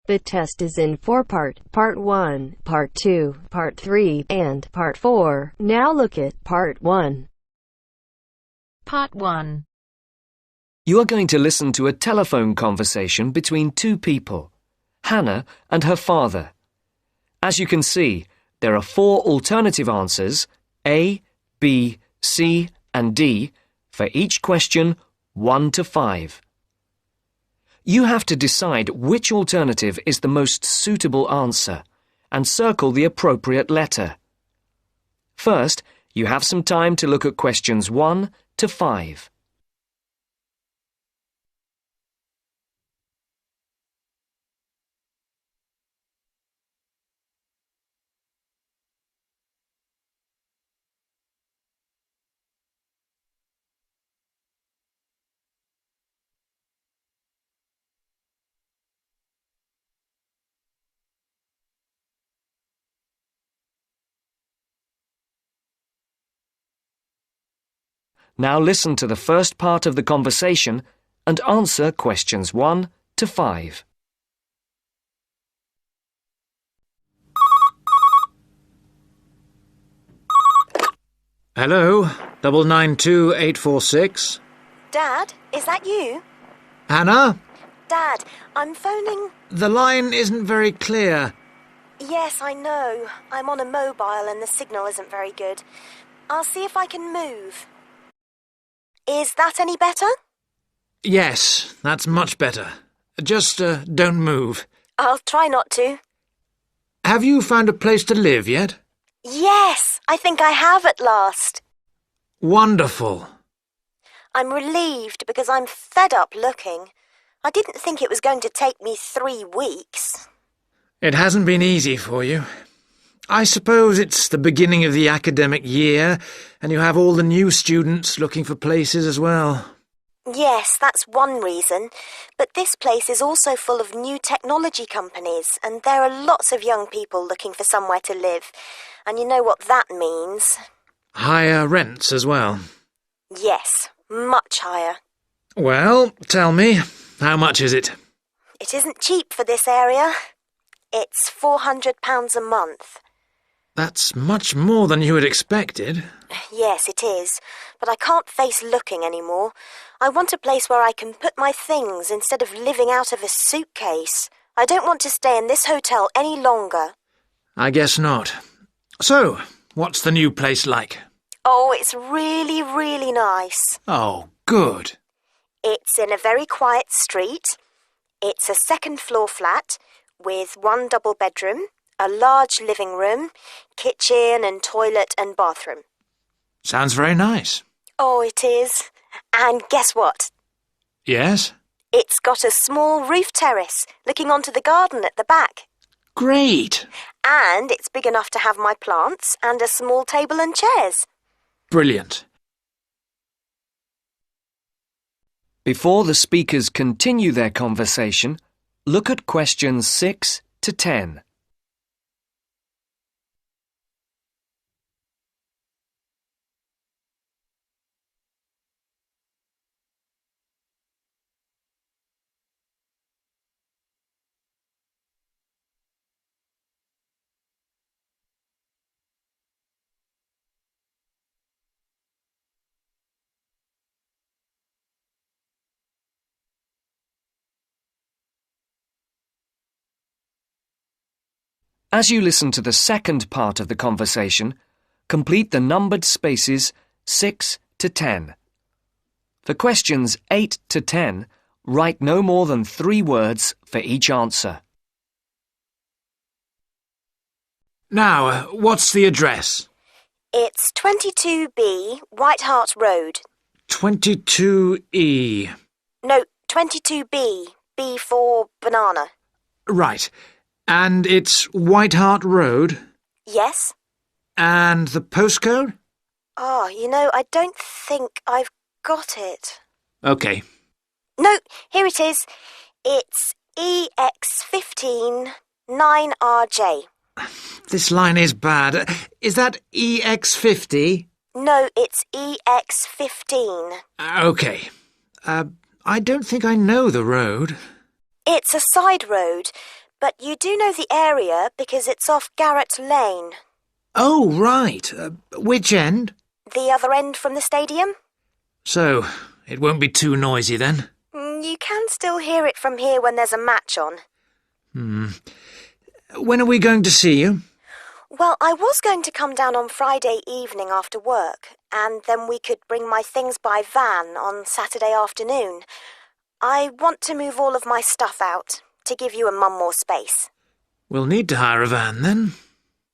The test is in 4 parts: Part 1, Part 2, Part 3, and Part 4. Now look at Part 1. Part 1. You are going to listen to a telephone conversation between two people, Hannah and her father. As you can see, there are 4 alternative answers, A, B, C, and D, for each question 1 to 5. You have to decide which alternative is the most suitable answer and circle the appropriate letter. First, you have some time to look at questions 1 to 5. Now listen to the first part of the conversation and answer questions 1 to 5. Hello, 992846. Dad, is that you? Hannah? Dad, I'm phoning... The line isn't very clear. Yes, I know. I'm on a mobile and the signal isn't very good. I'll see if I can move. Is that any better? Yes, that's much better. Just don't move. I'll try not to. Have you found a place to live yet? Yes, I think I have at last. Wonderful. I'm relieved because I'm fed up looking. I didn't think it was going to take me 3 weeks. It hasn't been easy for you. I suppose it's the beginning of the academic year, and you have all the new students looking for places as well. Yes, that's one reason. But this place is also full of new technology companies, and there are lots of young people looking for somewhere to live. And you know what that means. Higher rents as well. Yes, much higher. Well, tell me, how much is it? It isn't cheap for this area. It's £400 a month. That's much more than you had expected. Yes, it is. But I can't face looking anymore. I want a place where I can put my things instead of living out of a suitcase. I don't want to stay in this hotel any longer. I guess not. So, what's the new place like? Oh, it's really, really nice. Oh, good. It's in a very quiet street. It's a 2nd-floor flat with 1 double bedroom, a large living room, kitchen and toilet and bathroom. Sounds very nice. Oh, it is. And guess what? Yes? It's got a small roof terrace looking onto the garden at the back. Great. And it's big enough to have my plants and a small table and chairs. Brilliant. Before the speakers continue their conversation, look at questions 6 to 10. As you listen to the second part of the conversation, complete the numbered spaces 6 to 10. For questions 8 to 10, write no more than 3 words for each answer. Now, what's the address? It's 22B White Hart Road. 22E. No, 22B. B for banana. Right. And it's White Hart Road? Yes. And the postcode? Oh, you know, I don't think I've got it. OK. No, here it is. It's EX15 9RJ. This line is bad. Is that EX50? No, it's EX15. OK. I don't think I know the road. It's a side road, But you do know the area because it's off Garrett Lane. Oh, right. Which end? The other end from the stadium? So, it won't be too noisy then? You can still hear it from here when there's a match on. When are we going to see you? Well, I was going to come down on Friday evening after work, and then we could bring my things by van on Saturday afternoon. I want to move all of my stuff out, to give you and Mum more space. We'll need to hire a van then.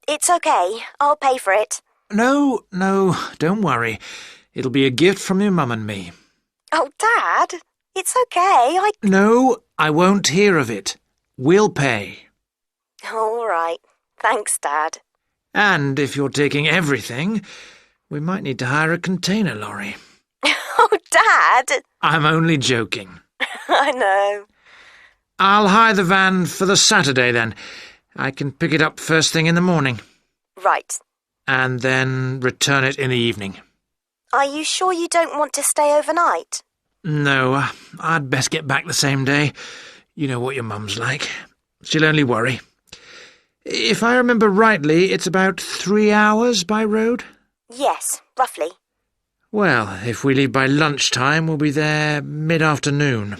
It's okay. I'll pay for it. No, don't worry. It'll be a gift from your mum and me. Oh, Dad, it's okay. No, I won't hear of it. We'll pay. All right. Thanks, Dad. And if you're taking everything, we might need to hire a container lorry. Oh, Dad! I'm only joking. I know. I'll hire the van for the Saturday then. I can pick it up first thing in the morning. Right. And then return it in the evening. Are you sure you don't want to stay overnight? No, I'd best get back the same day. You know what your mum's like. She'll only worry. If I remember rightly, it's about 3 hours by road? Yes, roughly. Well, if we leave by lunchtime, we'll be there mid-afternoon.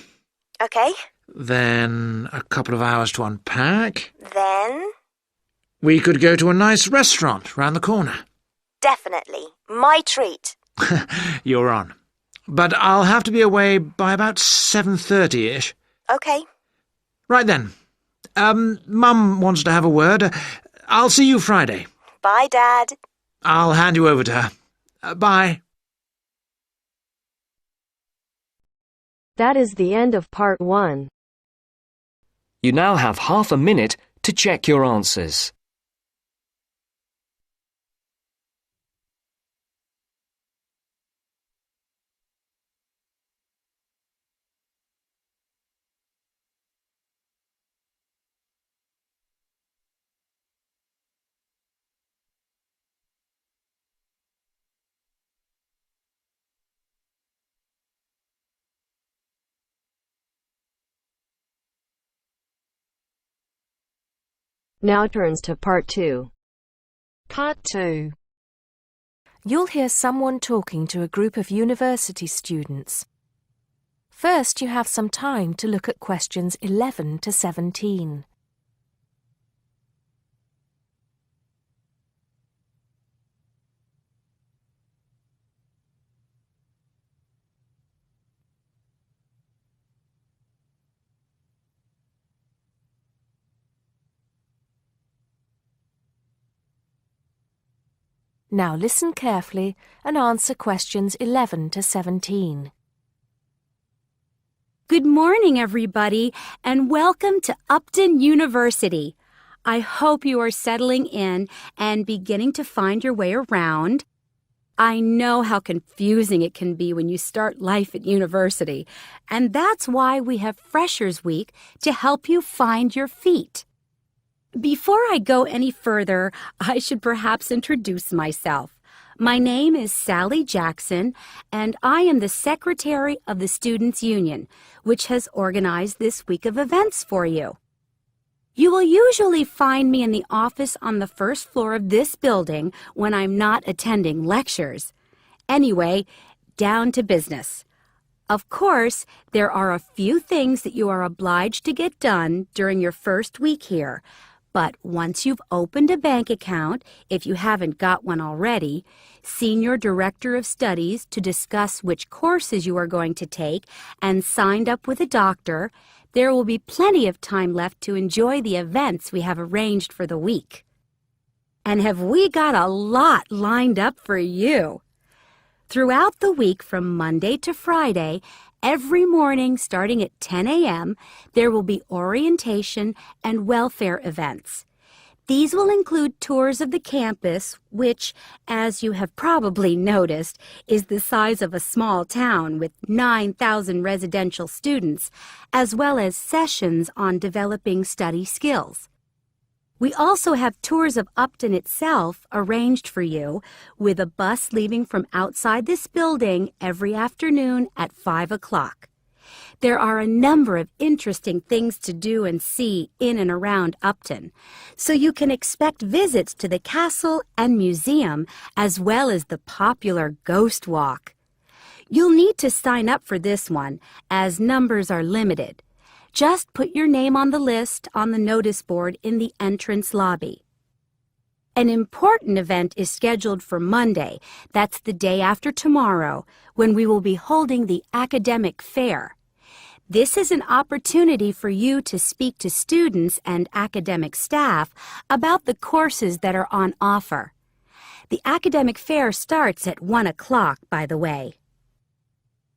Okay. Then a couple of hours to unpack. Then? We could go to a nice restaurant round the corner. Definitely. My treat. You're on. But I'll have to be away by about 7:30-ish. Okay. Right then. Mum wants to have a word. I'll see you Friday. Bye, Dad. I'll hand you over to her. Bye. That is the end of part 1. You now have half a minute to check your answers. Now turns to part 2. Part 2. You'll hear someone talking to a group of university students. First, you have some time to look at questions 11 to 17. Now listen carefully and answer questions 11 to 17. Good morning, everybody, and welcome to Upton University. I hope you are settling in and beginning to find your way around. I know how confusing it can be when you start life at university, and that's why we have Freshers Week to help you find your feet. Before I go any further, I should perhaps introduce myself. My name is Sally Jackson, and I am the Secretary of the Students' Union, which has organized this week of events for you. You will usually find me in the office on the first floor of this building when I'm not attending lectures. Anyway, down to business. Of course, there are a few things that you are obliged to get done during your first week here. But once you've opened a bank account, if you haven't got one already, seen your director of studies to discuss which courses you are going to take, and signed up with a doctor, there will be plenty of time left to enjoy the events we have arranged for the week. And have we got a lot lined up for you? Throughout the week from Monday to Friday, every morning starting at 10 a.m., there will be orientation and welfare events. These will include tours of the campus, which, as you have probably noticed, is the size of a small town with 9,000 residential students, as well as sessions on developing study skills. We also have tours of Upton itself arranged for you, with a bus leaving from outside this building every afternoon at 5 o'clock. There are a number of interesting things to do and see in and around Upton, so you can expect visits to the castle and museum as well as the popular Ghost Walk. You'll need to sign up for this one, as numbers are limited. Just put your name on the list on the notice board in the entrance lobby. An important event is scheduled for Monday, that's the day after tomorrow, when we will be holding the academic fair. This is an opportunity for you to speak to students and academic staff about the courses that are on offer. The academic fair starts at 1 o'clock, by the way.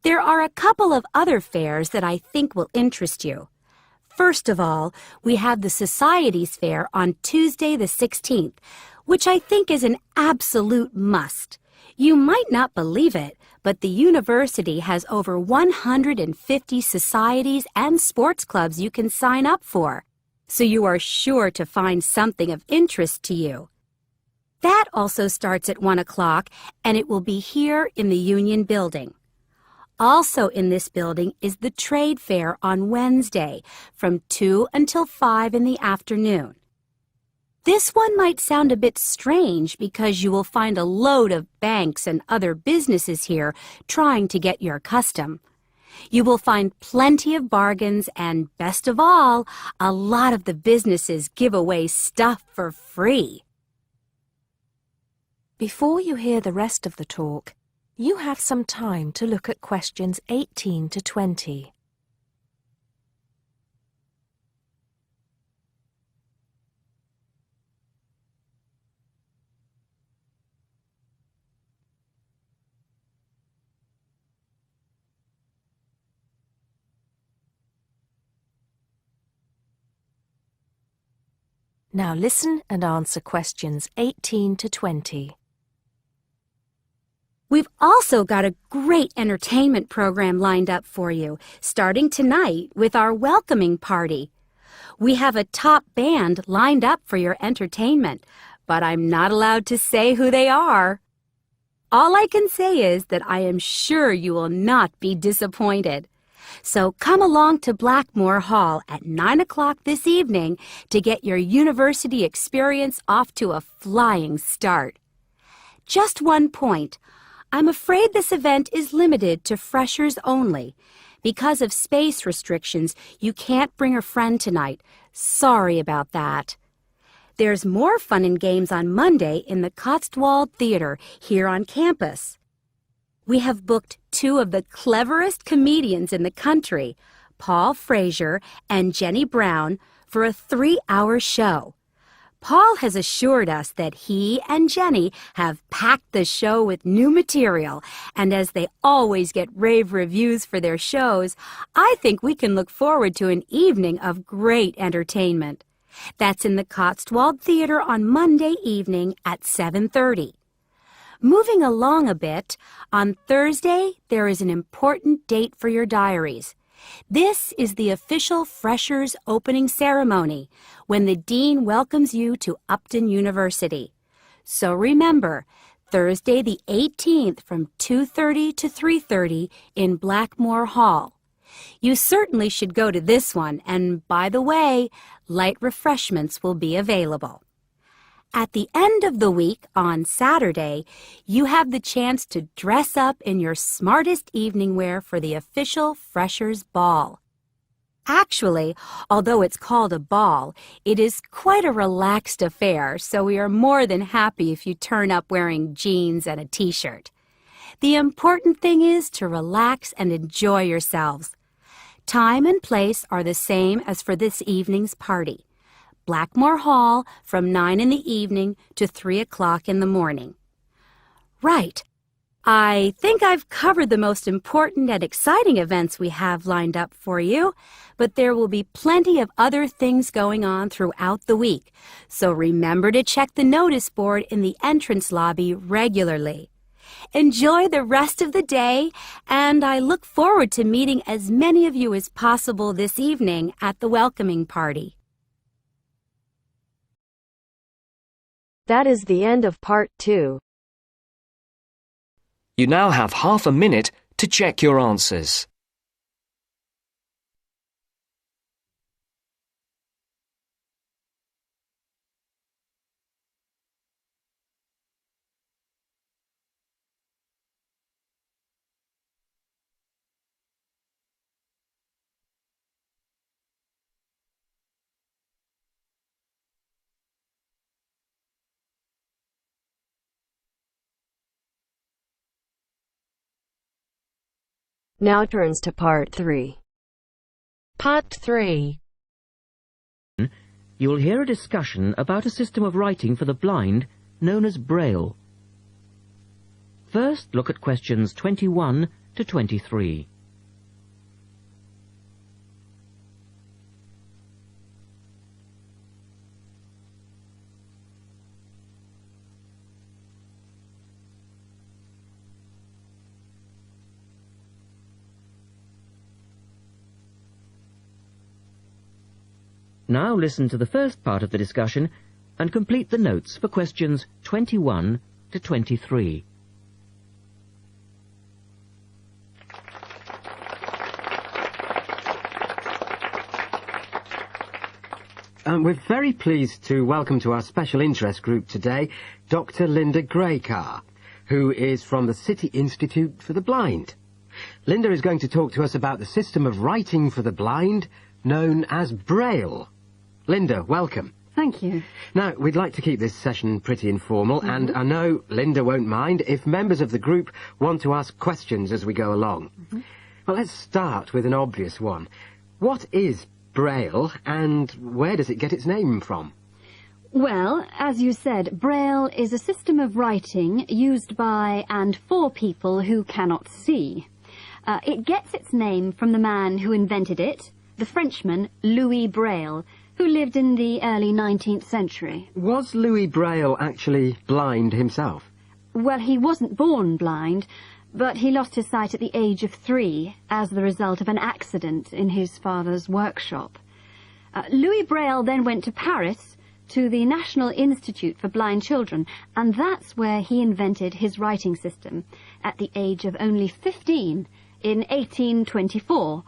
There are a couple of other fairs that I think will interest you. First of all, we have the Societies Fair on Tuesday the 16th, which I think is an absolute must. You might not believe it, but the university has over 150 societies and sports clubs you can sign up for, so you are sure to find something of interest to you. That also starts at 1 o'clock, and it will be here in the Union Building. Also in this building is the Trade Fair on Wednesday from 2 until 5 in the afternoon. This one might sound a bit strange because you will find a load of banks and other businesses here trying to get your custom. You will find plenty of bargains and, best of all, a lot of the businesses give away stuff for free. Before you hear the rest of the talk, you have some time to look at questions 18 to 20. Now listen and answer questions 18 to 20. We've also got a great entertainment program lined up for you, starting tonight with our welcoming party. We have a top band lined up for your entertainment, but I'm not allowed to say who they are. All I can say is that I am sure you will not be disappointed. So come along to Blackmore Hall at 9 o'clock this evening to get your university experience off to a flying start. Just one point. I'm afraid this event is limited to freshers only. Because of space restrictions, you can't bring a friend tonight. Sorry about that. There's more fun and games on Monday in the Cotswold Theater here on campus. We have booked two of the cleverest comedians in the country, Paul Frazier and Jenny Brown, for a 3-hour show. Paul has assured us that he and Jenny have packed the show with new material, and as they always get rave reviews for their shows, I think we can look forward to an evening of great entertainment. That's in the Cotswold Theater on Monday evening at 7:30. Moving along a bit, on Thursday there is an important date for your diaries. This is the official Freshers Opening Ceremony, when the Dean welcomes you to Upton University. So remember, Thursday the 18th from 2:30 to 3:30 in Blackmore Hall. You certainly should go to this one, and by the way, light refreshments will be available. At the end of the week, on Saturday, you have the chance to dress up in your smartest evening wear for the official Freshers' Ball. Actually, although it's called a ball, it is quite a relaxed affair, so we are more than happy if you turn up wearing jeans and a t-shirt. The important thing is to relax and enjoy yourselves. Time and place are the same as for this evening's party. Blackmore Hall from 9 in the evening to 3 o'clock in the morning. Right. I think I've covered the most important and exciting events we have lined up for you, but there will be plenty of other things going on throughout the week, so remember to check the notice board in the entrance lobby regularly. Enjoy the rest of the day, and I look forward to meeting as many of you as possible this evening at the welcoming party. That is the end of part 2. You now have half a minute to check your answers. Now turns to Part 3. Part 3. You'll hear a discussion about a system of writing for the blind known as Braille. First, look at questions 21 to 23. Now listen to the first part of the discussion and complete the notes for questions 21 to 23. We're very pleased to welcome to our special interest group today Dr. Linda Graycar, who is from the City Institute for the Blind. Linda is going to talk to us about the system of writing for the blind known as Braille. Linda, welcome. Thank you. Now, we'd like to keep this session pretty informal, and I know Linda won't mind if members of the group want to ask questions as we go along. Well, let's start with an obvious one. What is Braille, and where does it get its name from? Well, as you said, Braille is a system of writing used by and for people who cannot see. It gets its name from the man who invented it, the Frenchman Louis Braille, who lived in the early 19th century. Was Louis Braille actually blind himself? Well, he wasn't born blind, but he lost his sight at the age of 3 as the result of an accident in his father's workshop. Louis Braille then went to Paris to the National Institute for Blind Children, and that's where he invented his writing system at the age of only 15 in 1824,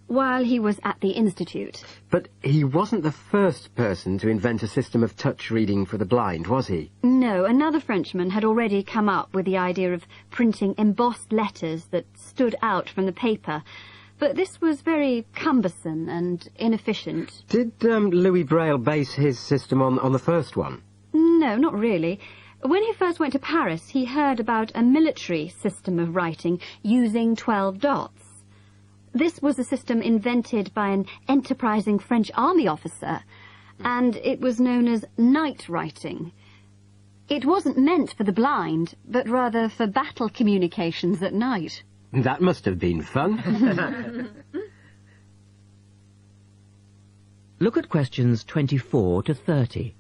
while he was at the Institute. But he wasn't the first person to invent a system of touch reading for the blind, was he? No, another Frenchman had already come up with the idea of printing embossed letters that stood out from the paper, but this was very cumbersome and inefficient. Did Louis Braille base his system on the first one? No, not really. When he first went to Paris, he heard about a military system of writing using 12 dots. This was a system invented by an enterprising French army officer, and it was known as night writing. It wasn't meant for the blind, but rather for battle communications at night. That must have been fun. Look at questions 24 to 30.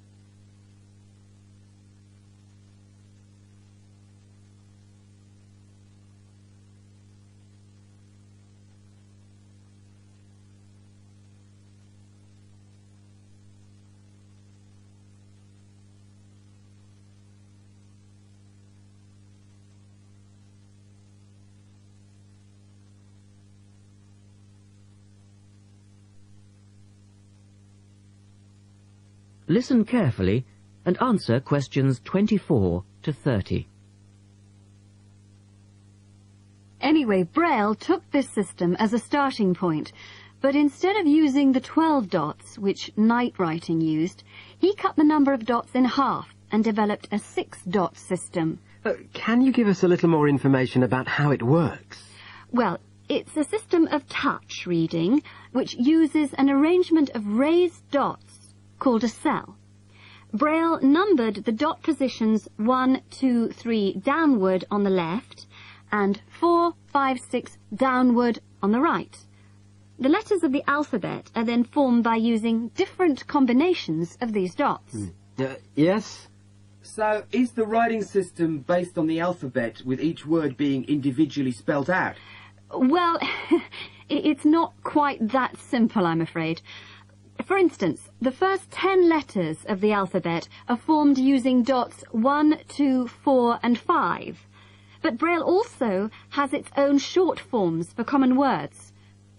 Listen carefully and answer questions 24 to 30. Anyway, Braille took this system as a starting point, but instead of using the 12 dots, which night writing used, he cut the number of dots in half and developed a 6-dot system. Can you give us a little more information about how it works? Well, it's a system of touch reading, which uses an arrangement of raised dots called a cell. Braille numbered the dot positions 1, 2, 3 downward on the left and 4, 5, 6 downward on the right. The letters of the alphabet are then formed by using different combinations of these dots. Yes? So, is the writing system based on the alphabet with each word being individually spelt out? Well, it's not quite that simple, I'm afraid. For instance, the first 10 letters of the alphabet are formed using dots 1, 2, 4 and 5. But Braille also has its own short forms for common words.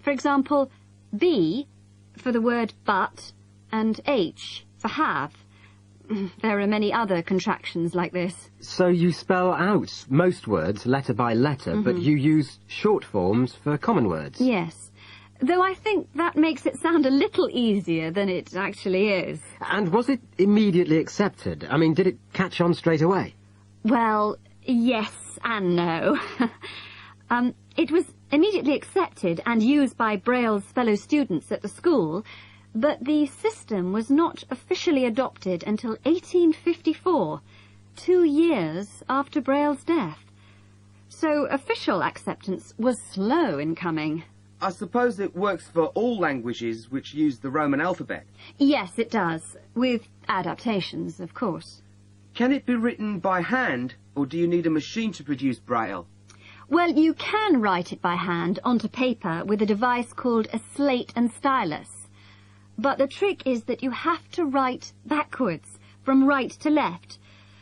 For example, B for the word but and H for have. There are many other contractions like this. So you spell out most words letter by letter, but you use short forms for common words? Yes. Though I think that makes it sound a little easier than it actually is. And was it immediately accepted? I mean, did it catch on straight away? Well, yes and no. It was immediately accepted and used by Braille's fellow students at the school, but the system was not officially adopted until 1854, 2 years after Braille's death. So official acceptance was slow in coming. I suppose it works for all languages which use the Roman alphabet. Yes, it does, with adaptations, of course. Can it be written by hand, or do you need a machine to produce Braille? Well, you can write it by hand onto paper with a device called a slate and stylus. But the trick is that you have to write backwards, from right to left,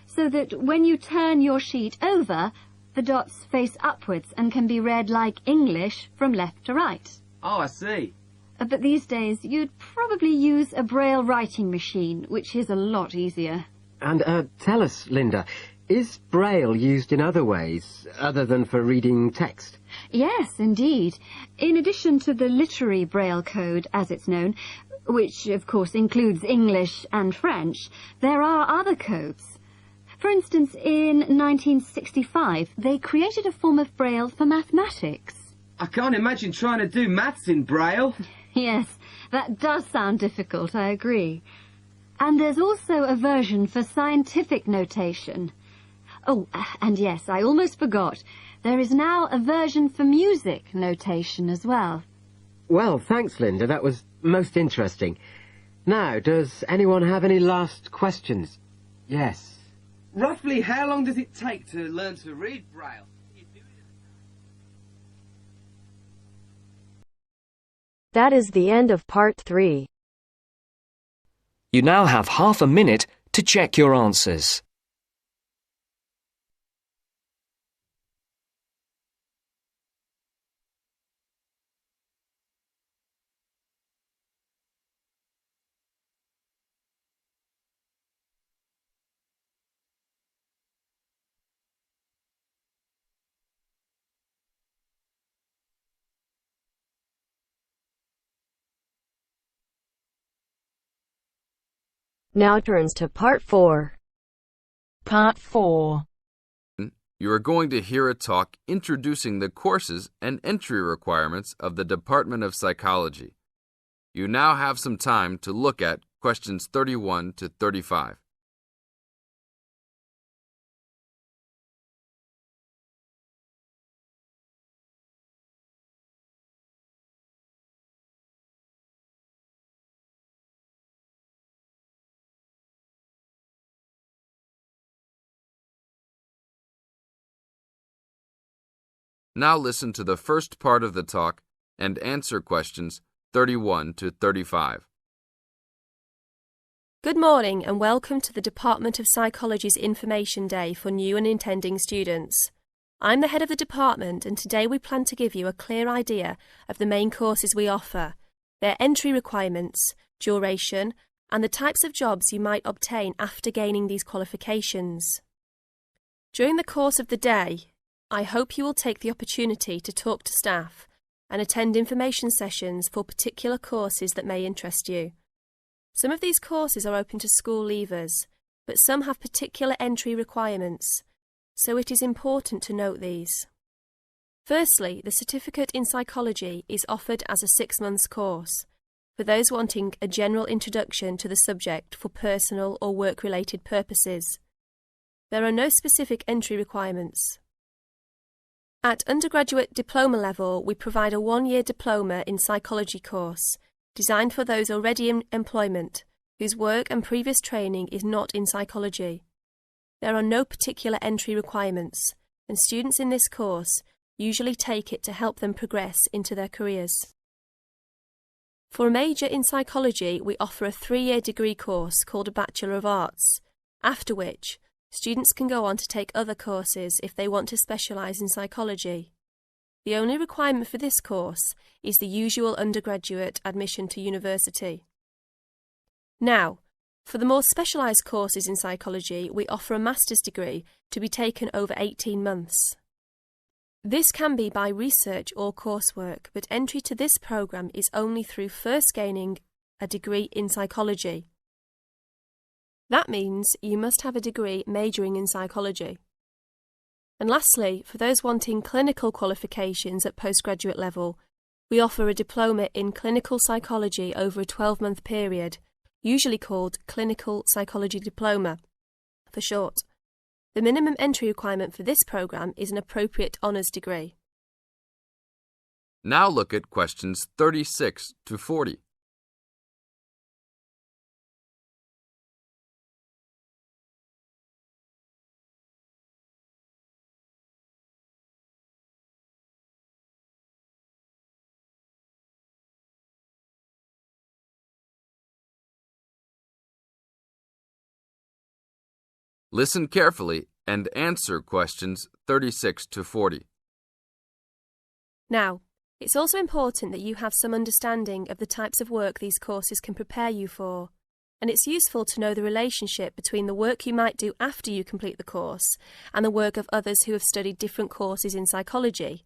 so that when you turn your sheet over, the dots face upwards and can be read like English from left to right. Oh, I see. But these days, you'd probably use a Braille writing machine, which is a lot easier. And tell us, Linda, is Braille used in other ways, other than for reading text? Yes, indeed. In addition to the literary Braille code, as it's known, which of course includes English and French, there are other codes. For instance, in 1965, they created a form of Braille for mathematics. I can't imagine trying to do maths in Braille. Yes, that does sound difficult, I agree. And there's also a version for scientific notation. Oh, and yes, I almost forgot. There is now a version for music notation as well. Well, thanks, Linda. That was most interesting. Now, does anyone have any last questions? Yes. Roughly how long does it take to learn to read Braille? That is the end of part 3. You now have half a minute to check your answers. Now turns to part 4. Part 4. You are going to hear a talk introducing the courses and entry requirements of the Department of Psychology. You now have some time to look at questions 31 to 35. Now listen to the first part of the talk and answer questions 31 to 35. Good morning and welcome to the Department of Psychology's Information Day for new and intending students. I'm the head of the department and today we plan to give you a clear idea of the main courses we offer, their entry requirements, duration, and the types of jobs you might obtain after gaining these qualifications. During the course of the day, I hope you will take the opportunity to talk to staff and attend information sessions for particular courses that may interest you. Some of these courses are open to school leavers, but some have particular entry requirements, so it is important to note these. Firstly, the Certificate in Psychology is offered as a 6-month course for those wanting a general introduction to the subject for personal or work-related purposes. There are no specific entry requirements. At undergraduate diploma level, we provide a 1-year diploma in psychology course, designed for those already in employment, whose work and previous training is not in psychology. There are no particular entry requirements, and students in this course usually take it to help them progress into their careers. For a major in psychology, we offer a 3-year degree course called a Bachelor of Arts, after which students can go on to take other courses if they want to specialise in psychology. The only requirement for this course is the usual undergraduate admission to university. Now, for the more specialised courses in psychology, we offer a master's degree to be taken over 18 months. This can be by research or coursework, but entry to this programme is only through first gaining a degree in psychology. That means you must have a degree majoring in psychology. And lastly, for those wanting clinical qualifications at postgraduate level, we offer a diploma in clinical psychology over a 12-month period, usually called Clinical Psychology Diploma, for short. The minimum entry requirement for this programme is an appropriate honours degree. Now look at questions 36 to 40. Listen carefully and answer questions 36 to 40. Now, it's also important that you have some understanding of the types of work these courses can prepare you for, and it's useful to know the relationship between the work you might do after you complete the course and the work of others who have studied different courses in psychology.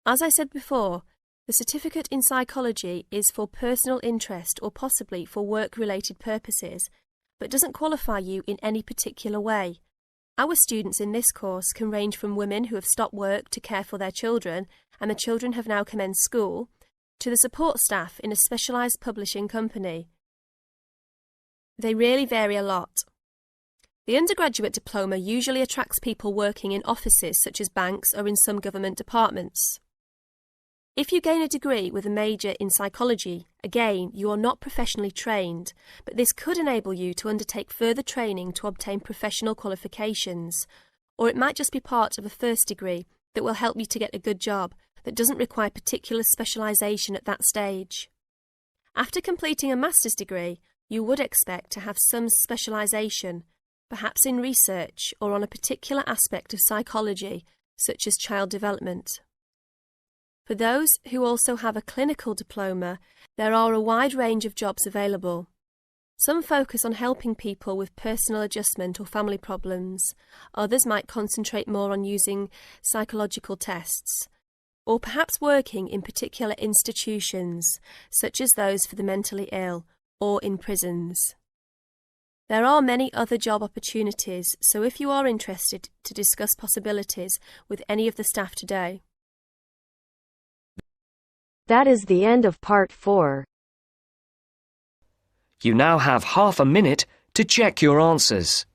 As I said before, the certificate in psychology is for personal interest or possibly for work-related purposes, but doesn't qualify you in any particular way. Our students in this course can range from women who have stopped work to care for their children and the children have now commenced school, to the support staff in a specialised publishing company. They really vary a lot. The undergraduate diploma usually attracts people working in offices such as banks or in some government departments. If you gain a degree with a major in psychology, again, you are not professionally trained, but this could enable you to undertake further training to obtain professional qualifications, or it might just be part of a first degree that will help you to get a good job that doesn't require particular specialisation at that stage. After completing a master's degree, you would expect to have some specialisation, perhaps in research or on a particular aspect of psychology, such as child development. For those who also have a clinical diploma, there are a wide range of jobs available. Some focus on helping people with personal adjustment or family problems. Others might concentrate more on using psychological tests, or perhaps working in particular institutions, such as those for the mentally ill, or in prisons. There are many other job opportunities, so if you are interested to discuss possibilities with any of the staff today. That is the end of part 4. You now have half a minute to check your answers.